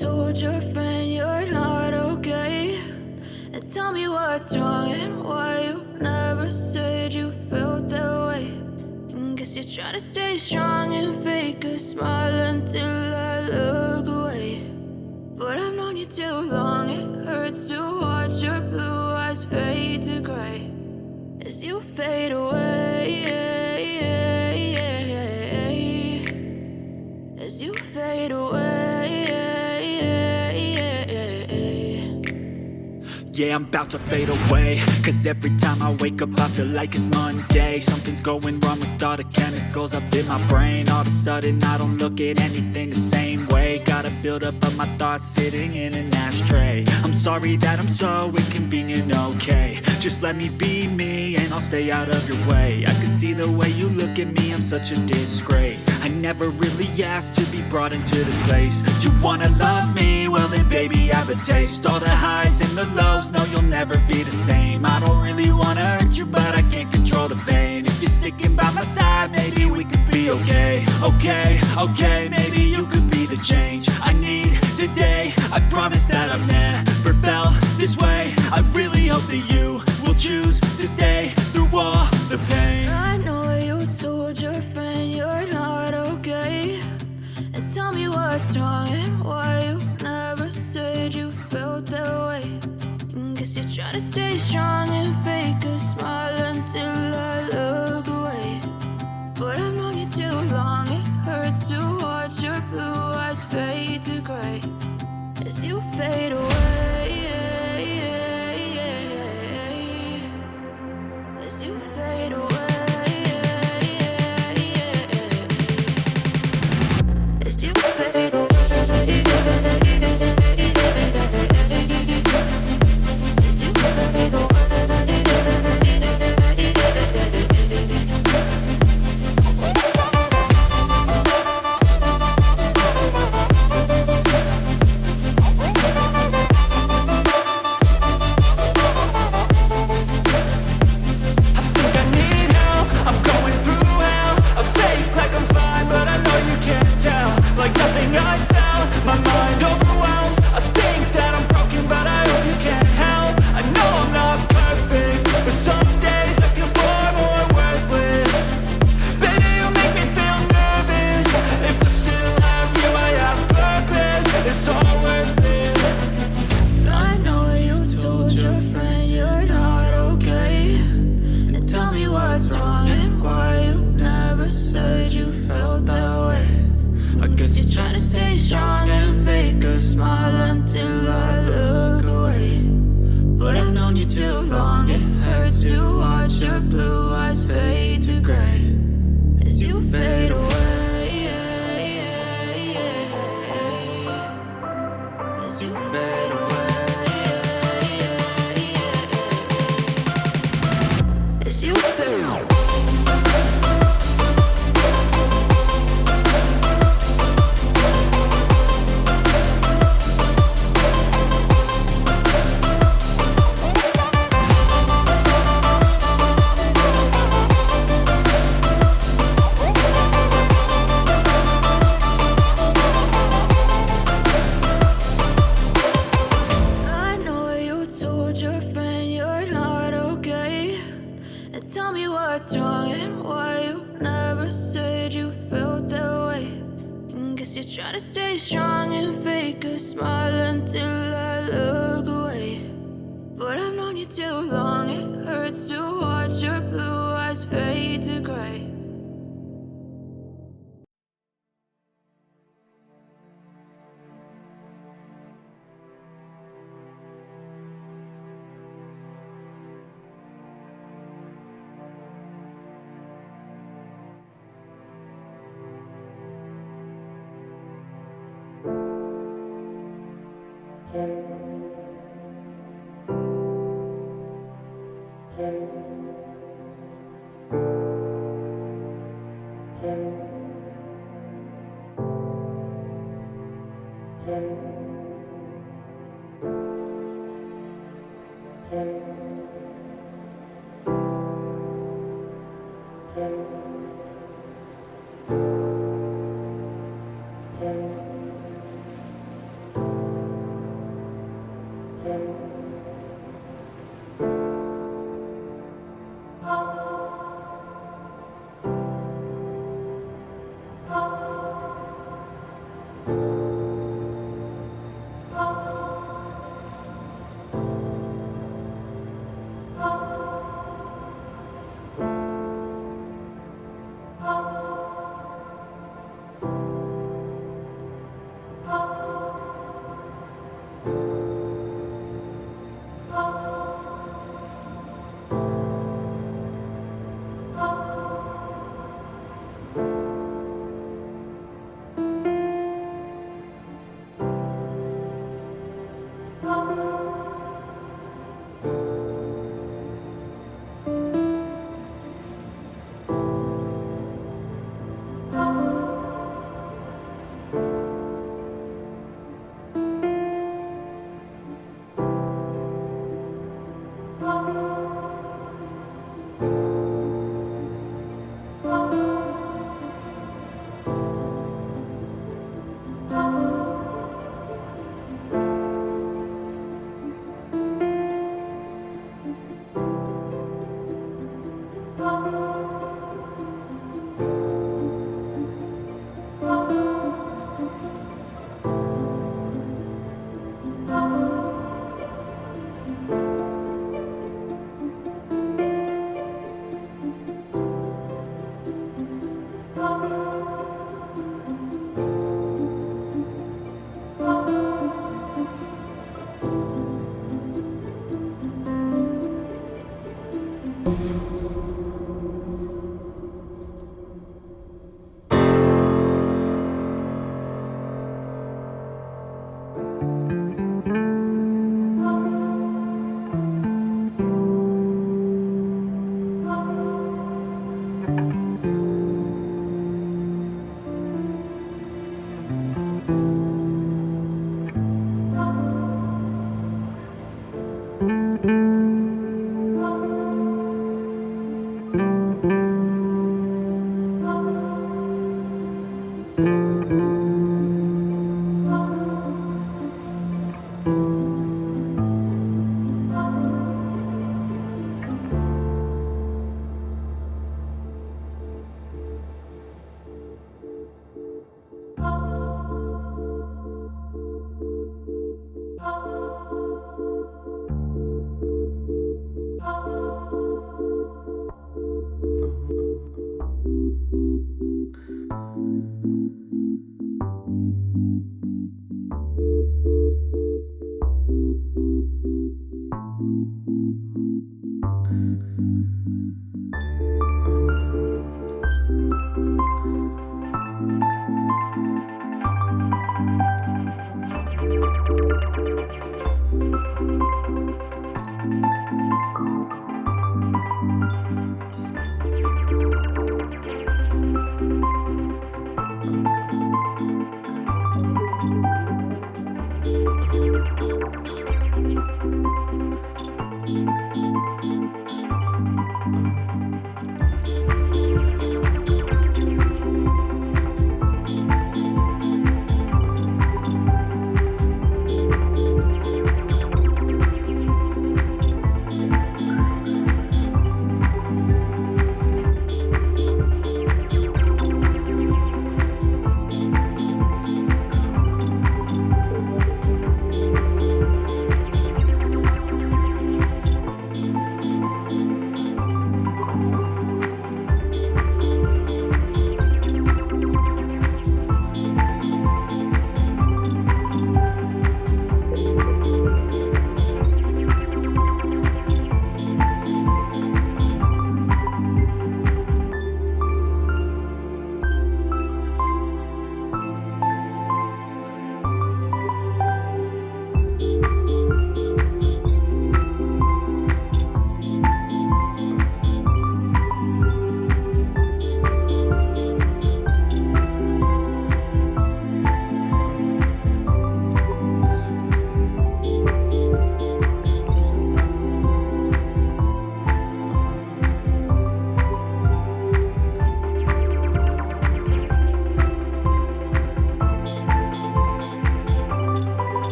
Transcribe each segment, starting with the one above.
told your friend you're not okay, and tell me what's wrong and why you never said you felt that way. And guess you're trying to stay strong and fake a smile until I look away. But I've known you too long, it hurts to watch your blue eyes fade to gray as you fade away, as you fade away. Yeah, I'm about to fade away, cause every time I wake up I feel like it's Monday. Something's going wrong with all the chemicals up in my brain. All of a sudden I don't look at anything the same way. Got a buildup of my thoughts sitting in an ashtray. I'm sorry that I'm so inconvenient, okay. Just let me be me and I'll stay out of your way. I can see the way you look at me, I'm such a disgrace. I never really asked to be brought into this place. You wanna love me? Well then baby have a taste. All the highs and the lows, no you'll never be the same. I don't really wanna hurt you but I can't control the pain. If you're sticking by my side maybe we could be okay. Okay, maybe you could be the change I need today. I promise that I've never felt this way. I really hope that you will choose to stay through all the pain. I know you told your friend you're not okay, and tell me what's wrong and why you never said you felt that way. And guess you're trying to stay strong and fake a smile until I look away. But I've known you too long, it hurts to watch your blue eyes fade to gray as you fade away, as you fade away, as you fade away.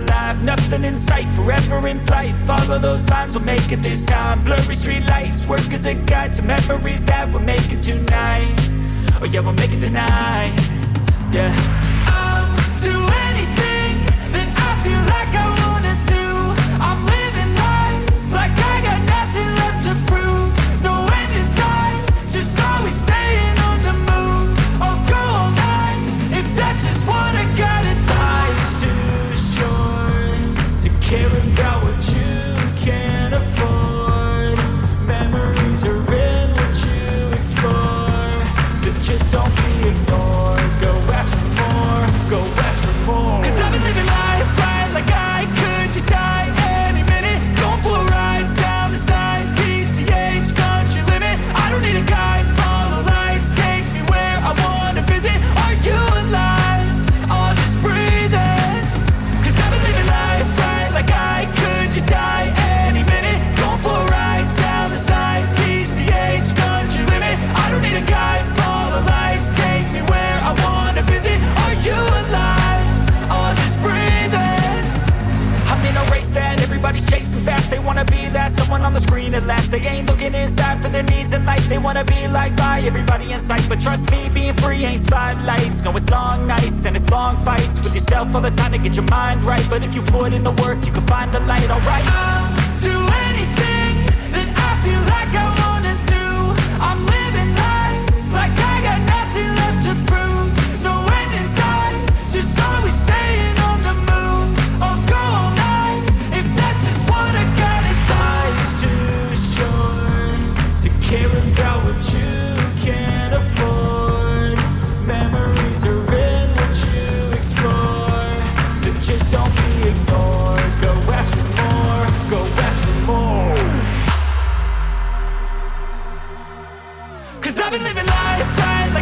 alive, nothing in sight, forever in flight. Follow those lines, we'll make it this time. Blurry street lights, work as a guide to memories that we're making tonight. Oh yeah, we'll make it tonight. Yeah. I'll do anything that I feel like I wanna do. I'm living life like I got nothing left to prove. No end in sight, just always staying on the move. I'll go all night if that's just what I gotta do. Life's too short to care about what you can't afford. Memories are in what you explore, so just don't be ignored. Go ask for more, go ask for more. 'Cause I've been living life right like I could just die any minute. Going for a ride down the side, PCH, country limit. I don't need a guide, follow lights, take me where I wanna visit. Are you alive? I'll just breathe in. 'Cause I've been living life right like I could just die any minute. Going for a ride down the side, PCH, country limit. I don't need a guide, follow lights, take me where I wanna visit. Are you alive? I'll just breathe in. I'm in a race that everybody's chasing fast. They wanna be that someone on the screen at last. They ain't looking inside for their needs in life. They wanna be liked by everybody in sight. But trust me, being free ain't spotlights. No, it's long nights and it's long fights with yourself all the time to get your mind right. But if you put in the work, you can find the light, alright? I'll do anything that I feel like I wanna do. I'm living life like I got nothing left to prove. No end in sight, just always staying on the move. I'll go all night if that's just what I gotta do. Life's too short to care about what you can't afford. Memories are in what you explore, so just don't be ignored. Go ask for more, go ask for more. 'Cause I've been living life right like